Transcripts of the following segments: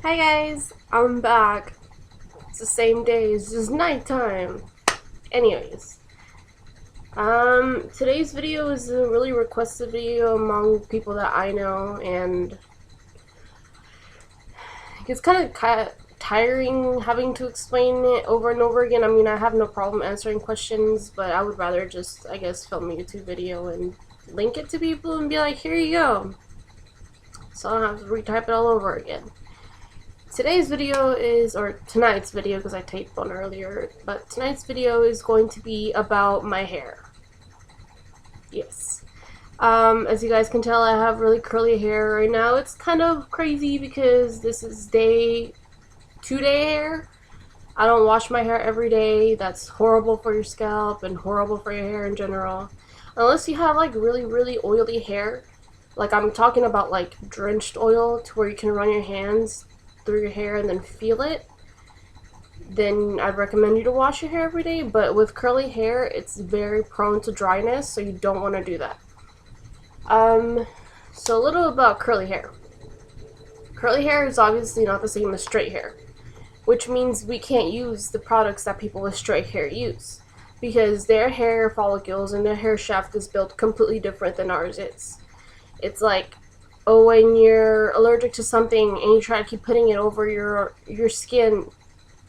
Hi guys, I'm back. It's the same day, it's just nighttime. Anyways, today's video is a really requested video among people that I know, and it's kind of tiring having to explain it over and over again. I mean, I have no problem answering questions, but I would rather just, I guess, film a YouTube video and link it to people and be like, here you go. So I don't have to retype it all over again. Today's video is, or tonight's video because I taped one earlier, but tonight's video is going to be about my hair. Yes. As you guys can tell, I have really curly hair right now. It's kind of crazy because this is two-day hair. I don't wash my hair every day. That's horrible for your scalp and horrible for your hair in general. Unless you have like really oily hair. Like I'm talking about like drenched oil to where you can run your hands through your hair and then feel it, then I'd recommend you to wash your hair every day. But with curly hair, it's very prone to dryness, so you don't want to do that. So a little about curly hair. Curly hair is obviously not the same as straight hair, which means we can't use the products that people with straight hair use, because their hair follicles and their hair shaft is built completely different than ours is. It's like, oh, when you're allergic to something and you try to keep putting it over your skin,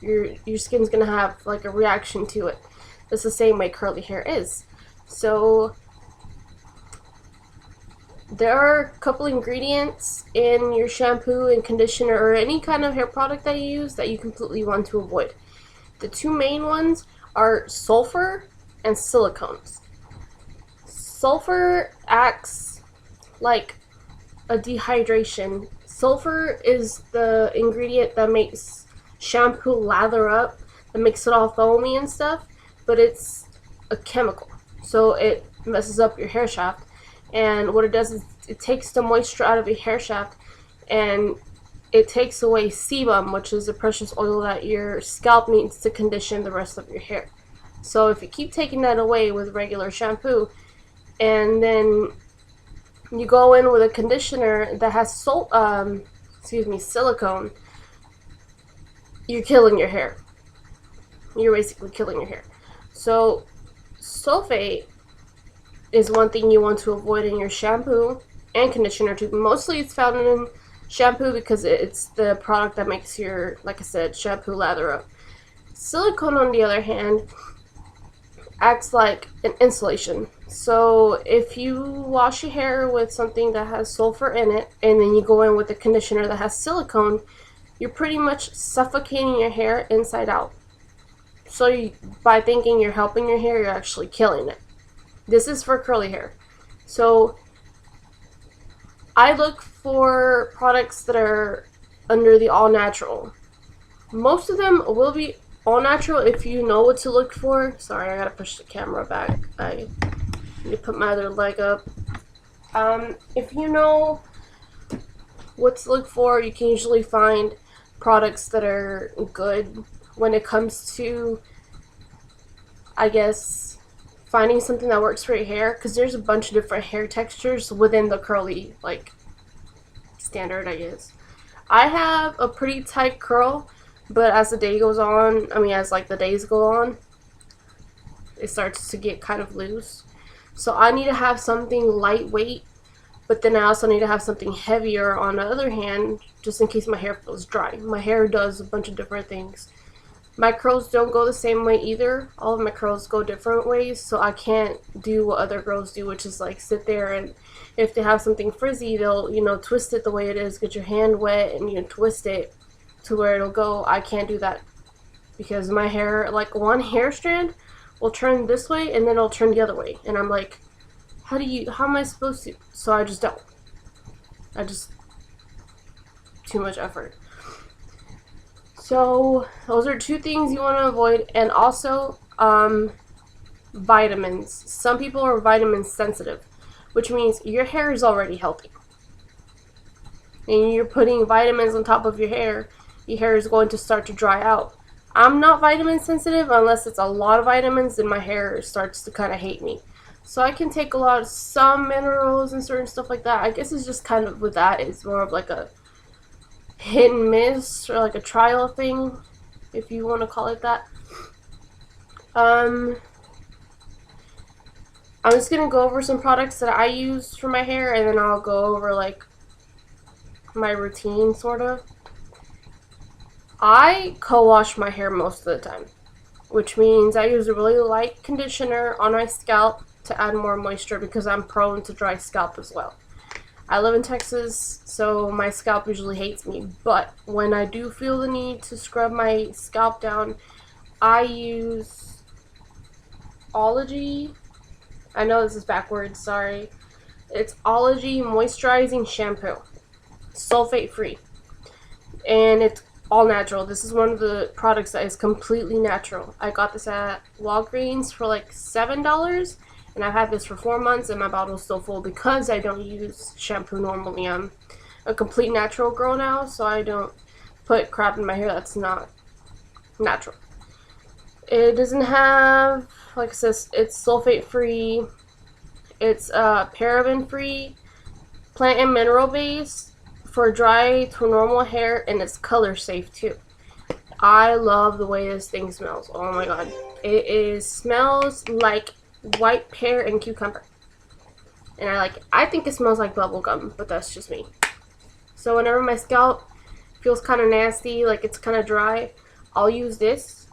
your skin's gonna have like a reaction to it. It's the same way curly hair is. So there are a couple ingredients in your shampoo and conditioner or any kind of hair product that you use that you completely want to avoid. The two main ones are sulfur and silicones. Sulfur acts like a dehydration. Sulfur is the ingredient that makes shampoo lather up, that makes it all foamy and stuff, but it's a chemical, so it messes up your hair shaft. And what it does is it takes the moisture out of your hair shaft, and it takes away sebum, which is the precious oil that your scalp needs to condition the rest of your hair. So if you keep taking that away with regular shampoo, and then you go in with a conditioner that has silicone, you're killing your hair. You're basically killing your hair. So sulfate is one thing you want to avoid in your shampoo and conditioner too. Mostly it's found in shampoo because it's the product that makes your, like I said, shampoo lather up. Silicone, on the other hand, acts like an insulation. So if you wash your hair with something that has sulfur in it and then you go in with a conditioner that has silicone, you're pretty much suffocating your hair inside out. So by thinking you're helping your hair, you're actually killing it. This is for curly hair. So I look for products that are under the all natural. Most of them will be all natural if you know what to look for. Sorry, I gotta push the camera back. I need to put my other leg up. If you know what to look for, you can usually find products that are good when it comes to, I guess, finding something that works for your hair, because there's a bunch of different hair textures within the curly, like, standard, I guess. I have a pretty tight curl, but as the day goes on, as like the days go on, it starts to get kind of loose. So I need to have something lightweight, but then I also need to have something heavier on the other hand, just in case my hair feels dry. My hair does a bunch of different things. My curls don't go the same way either. All of my curls go different ways, so I can't do what other girls do, which is like sit there and if they have something frizzy, they'll, twist it the way it is, get your hand wet and twist it to where it'll go. I can't do that because my hair, like one hair strand will turn this way and then it'll turn the other way, and I'm like, how am I supposed to? So I just don't. Too much effort. So those are two things you want to avoid. And also vitamins. Some people are vitamin sensitive, which means your hair is already healthy and you're putting vitamins on top of your hair is going to start to dry out. I'm not vitamin sensitive. Unless it's a lot of vitamins, then my hair starts to kind of hate me. So I can take some minerals and certain stuff like that. I guess it's just kind of with that, it's more of like a hit and miss, or like a trial thing, if you want to call it that. I'm just gonna go over some products that I use for my hair, and then I'll go over like my routine, sort of. I co-wash my hair most of the time, which means I use a really light conditioner on my scalp to add more moisture because I'm prone to dry scalp as well. I live in Texas, so my scalp usually hates me, but when I do feel the need to scrub my scalp down, I use Ology. I know this is backwards, sorry. It's Ology Moisturizing Shampoo. Sulfate free. And it's all natural. This is one of the products that is completely natural. I got this at Walgreens for like $7, and I've had this for 4 months, and my bottle is still full because I don't use shampoo normally. I'm a complete natural girl now, so I don't put crap in my hair that's not natural. It doesn't have, like I said, it's sulfate free, it's paraben free, plant and mineral based for dry to normal hair, and it's color safe too. I love the way this thing smells. Oh my god. It smells like white pear and cucumber. And I like it. I think it smells like bubble gum, but that's just me. So whenever my scalp feels kind of nasty, like it's kind of dry, I'll use this.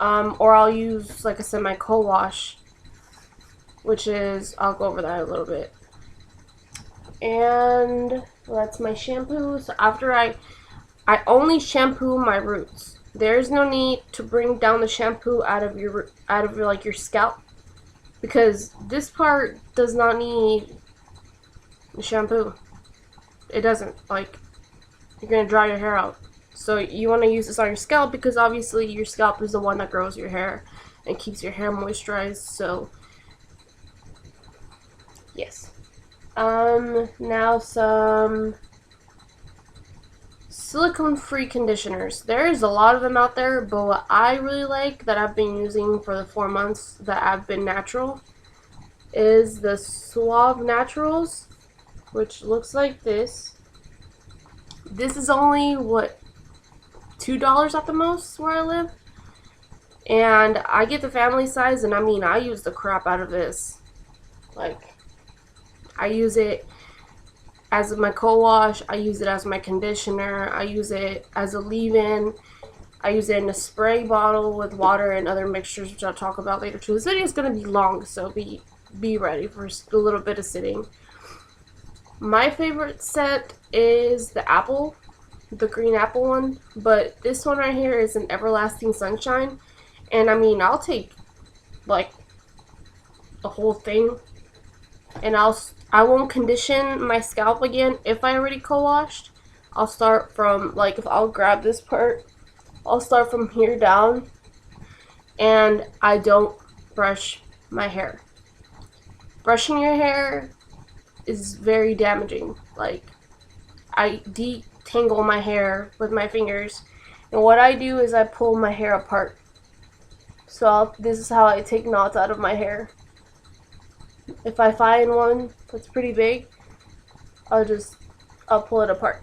Or I'll use, like I said, my co-wash, which is, I'll go over that a little bit. And that's my shampoo. So after I only shampoo my roots. There's no need to bring down the shampoo out of your like your scalp, because this part does not need the shampoo. It doesn't. Like, you're gonna dry your hair out. So you want to use this on your scalp because obviously your scalp is the one that grows your hair and keeps your hair moisturized. So yes. Now some silicone-free conditioners. There's a lot of them out there, but what I really like that I've been using for the 4 months that I've been natural is the Suave Naturals, which looks like this. This is only, what, $2 at the most where I live? And I get the family size, and I mean, I use the crap out of this. Like, I use it as my co-wash, I use it as my conditioner, I use it as a leave-in, I use it in a spray bottle with water and other mixtures, which I'll talk about later too. This video is going to be long, so be ready for a little bit of sitting. My favorite set is the apple, the green apple one, but this one right here is an Everlasting Sunshine, and I mean, I'll take like the whole thing, and I won't condition my scalp again if I already co-washed. I'll start from, like, if I'll grab this part, I'll start from here down, and I don't brush my hair. Brushing your hair is very damaging. Like, I detangle my hair with my fingers, and what I do is I pull my hair apart. So this is how I take knots out of my hair. If I find one that's pretty big, I'll pull it apart.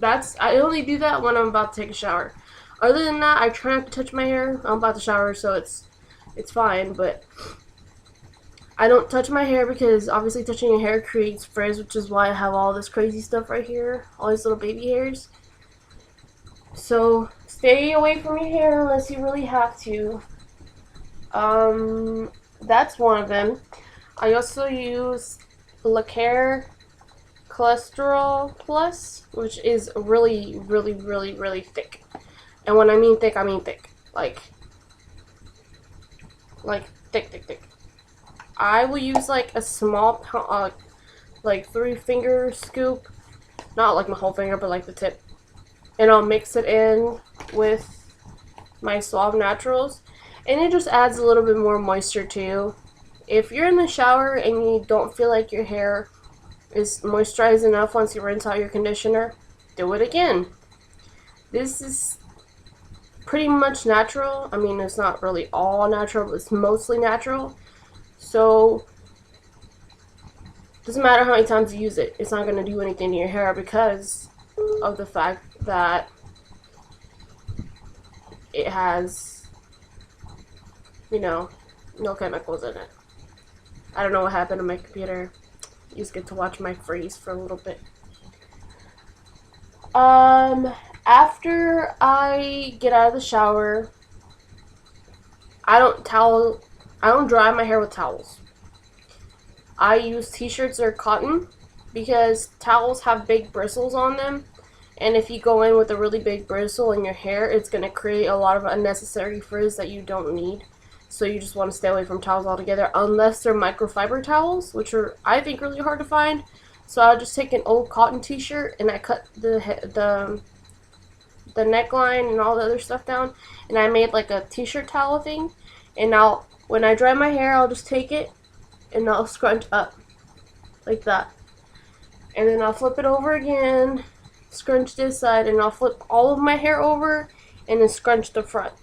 I only do that when I'm about to take a shower. Other than that, I try not to touch my hair. I'm about to shower, so it's fine, but I don't touch my hair because obviously touching your hair creates frizz, which is why I have all this crazy stuff right here, all these little baby hairs. So stay away from your hair unless you really have to. That's one of them. I also use La Care Cholesterol Plus, which is really, really, really, really thick. And when I mean thick, I mean thick. Like thick, thick, thick. I will use like a small, like 3-finger scoop. Not like my whole finger, but like the tip. And I'll mix it in with my Suave Naturals. And it just adds a little bit more moisture too. If you're in the shower and you don't feel like your hair is moisturized enough once you rinse out your conditioner, do it again. This is pretty much natural. I mean, it's not really all natural, but it's mostly natural. So, doesn't matter how many times you use it, it's not going to do anything to your hair because of the fact that it has, you know, no chemicals in it. I don't know what happened to my computer. You just get to watch my freeze for a little bit. After I get out of the shower, I don't dry my hair with towels. I use t-shirts or cotton because towels have big bristles on them, and if you go in with a really big bristle in your hair, it's going to create a lot of unnecessary frizz that you don't need. So you just want to stay away from towels altogether, unless they're microfiber towels, which are, I think, really hard to find. So I'll just take an old cotton t-shirt and I cut the neckline and all the other stuff down, and I made like a t-shirt towel thing. And now when I dry my hair, I'll just take it and I'll scrunch up like that, and then I'll flip it over again, scrunch this side, and I'll flip all of my hair over and then scrunch the front.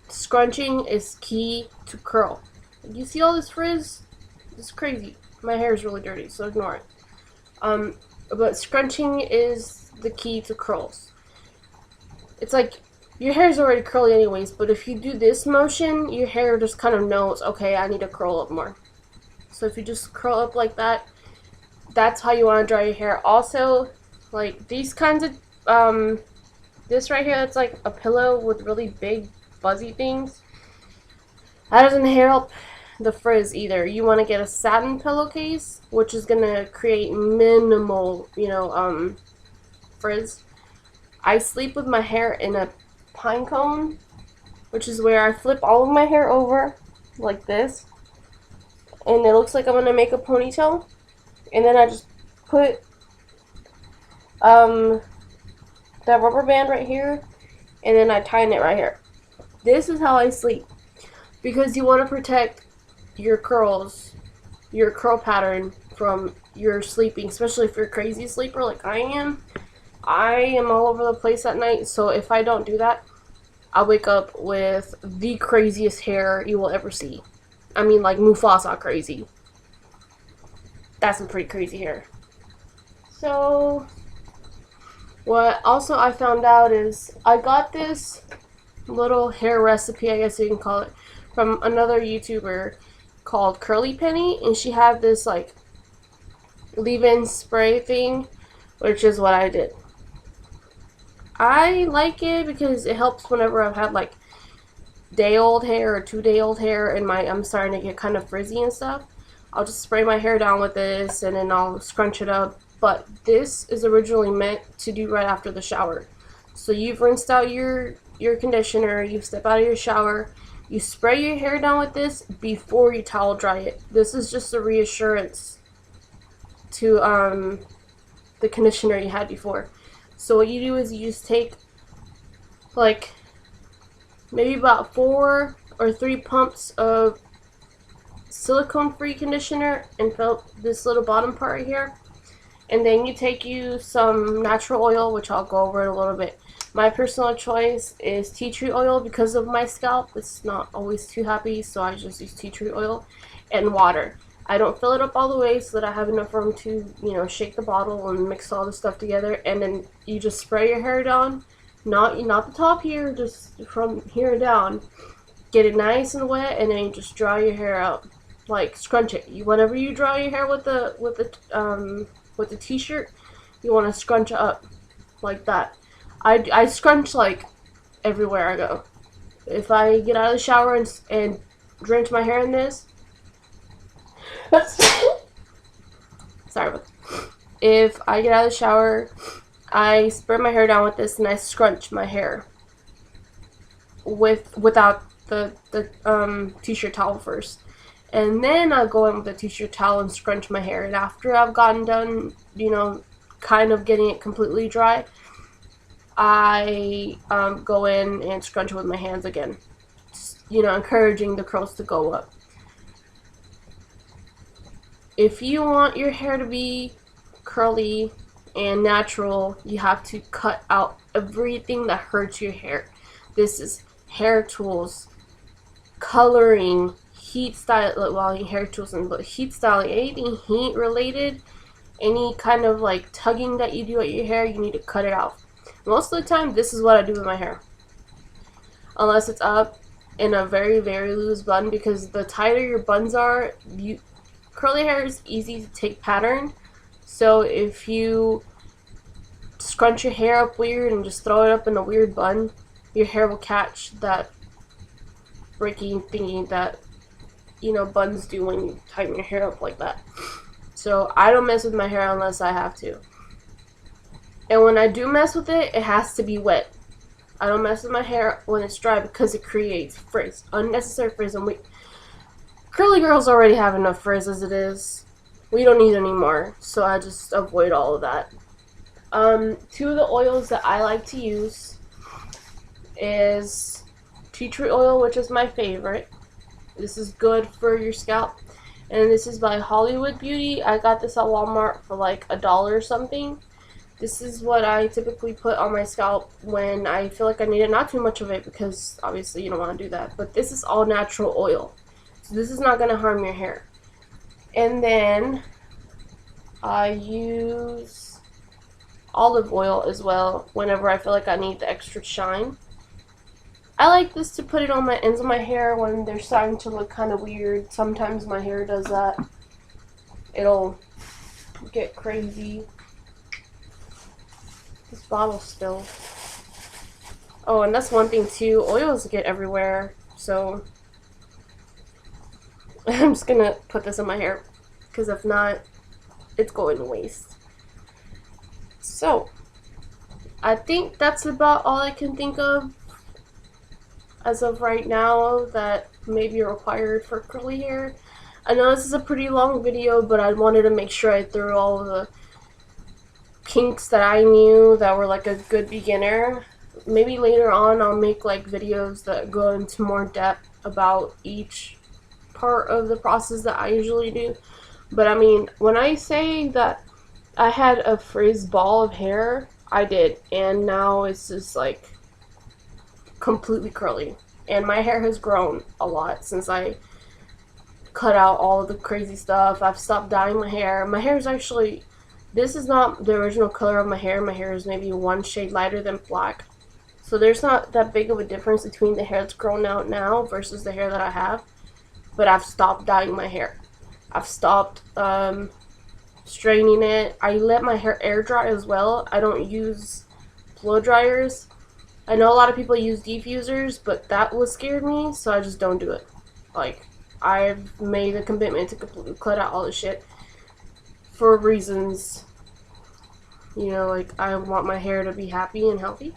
Scrunching is key to curl. You see all this frizz? It's crazy. My hair is really dirty, so ignore it. But scrunching is the key to curls. It's like your hair is already curly anyways, but if you do this motion, your hair just kind of knows, okay, I need to curl up more. So if you just curl up like that, that's how you want to dry your hair. Also, like these kinds of, this right here, that's like a pillow with really big fuzzy things. That doesn't help the frizz either. You want to get a satin pillowcase, which is going to create minimal, frizz. I sleep with my hair in a pine cone, which is where I flip all of my hair over like this, and it looks like I'm gonna make a ponytail, and then I just put that rubber band right here, and then I tighten it right here. This is how I sleep, because you want to protect your curls, your curl pattern from your sleeping, especially if you're a crazy sleeper like I am. I am all over the place at night, so if I don't do that, I'll wake up with the craziest hair you will ever see. I mean, like Mufasa crazy. That's some pretty crazy hair. So, what also I found out is I got this little hair recipe, I guess you can call it, from another YouTuber called Curly Penny, and she had this like leave-in spray thing, which is what I did. I like it because it helps whenever I've had like day-old hair or 2-day-old hair and I'm starting to get kind of frizzy and stuff. I'll just spray my hair down with this and then I'll scrunch it up. But this is originally meant to do right after the shower. So you've rinsed out your conditioner, you step out of your shower, you spray your hair down with this before you towel dry it. This is just a reassurance to the conditioner you had before. So what you do is you just take like maybe about 4 or 3 pumps of silicone-free conditioner and fill up this little bottom part right here. And then you take some natural oil, which I'll go over in a little bit. My personal choice is tea tree oil because of my scalp. It's not always too happy, so I just use tea tree oil and water. I don't fill it up all the way so that I have enough room to, shake the bottle and mix all the stuff together. And then you just spray your hair down, not the top here, just from here down. Get it nice and wet, and then you just dry your hair out, like scrunch it. Whenever you dry your hair with the t-shirt, you want to scrunch up like that. I scrunch like everywhere I go. If I get out of the shower and drench my hair in this. Sorry about that. If I get out of the shower, I spray my hair down with this and I scrunch my hair without the t-shirt towel first. And then I'll go in with a t-shirt towel and scrunch my hair. And after I've gotten done, kind of getting it completely dry, I go in and scrunch it with my hands again. Just, encouraging the curls to go up. If you want your hair to be curly and natural, you have to cut out everything that hurts your hair. This is hair tools, coloring, heat style, well, hair tools, but heat styling, anything heat related any kind of like tugging that you do at your hair, you need to cut it out. Most of the time, this is what I do with my hair. Unless it's up in a very, very loose bun, because the tighter your buns are, curly hair is easy to take pattern. So if you scrunch your hair up weird and just throw it up in a weird bun, your hair will catch that breaking thingy that, you know, buns do when you tighten your hair up like that. So I don't mess with my hair unless I have to. And when I do mess with it, it has to be wet. I don't mess with my hair when it's dry because it creates frizz, unnecessary frizz, and curly girls already have enough frizz as it is. We don't need any more, so I just avoid all of that. Two of the oils that I like to use is tea tree oil, which is my favorite. This is good for your scalp. And this is by Hollywood Beauty. I got this at Walmart for like $1 or something. This is what I typically put on my scalp when I feel like I need it. Not too much of it because obviously you don't want to do that. But this is all natural oil. So this is not going to harm your hair. And then I use olive oil as well whenever I feel like I need the extra shine. I like this to put it on my ends of my hair when they're starting to look kind of weird. Sometimes my hair does that. It'll get crazy. This bottle spilled. Oh, and that's one thing too. Oils get everywhere. So I'm just gonna put this in my hair because if not, it's going to waste. So I think that's about all I can think of as of right now that may be required for curly hair. I know this is a pretty long video, but I wanted to make sure I threw all of the kinks that I knew that were like a good beginner. Maybe later on I'll make like videos that go into more depth about each part of the process that I usually do. But I mean, when I say that I had a frizz ball of hair, I did, and now it's just like completely curly. And my hair has grown a lot since I cut out all of the crazy stuff. I've stopped dyeing my hair. My hair is actually, this is not the original color of my hair. My hair is maybe one shade lighter than black. So there's not that big of a difference between the hair that's grown out now versus the hair that I have. But I've stopped dyeing my hair. I've stopped straining it. I let my hair air dry as well. I don't use blow dryers. I know a lot of people use diffusers, but that would scare me, so I just don't do it. Like, I've made a commitment to completely cut out all the shit for reasons, you know, like I want my hair to be happy and healthy.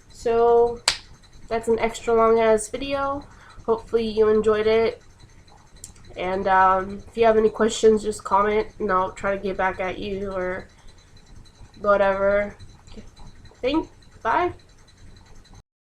So that's an extra long ass video. Hopefully you enjoyed it. And if you have any questions, just comment and I'll try to get back at you or whatever. Bye.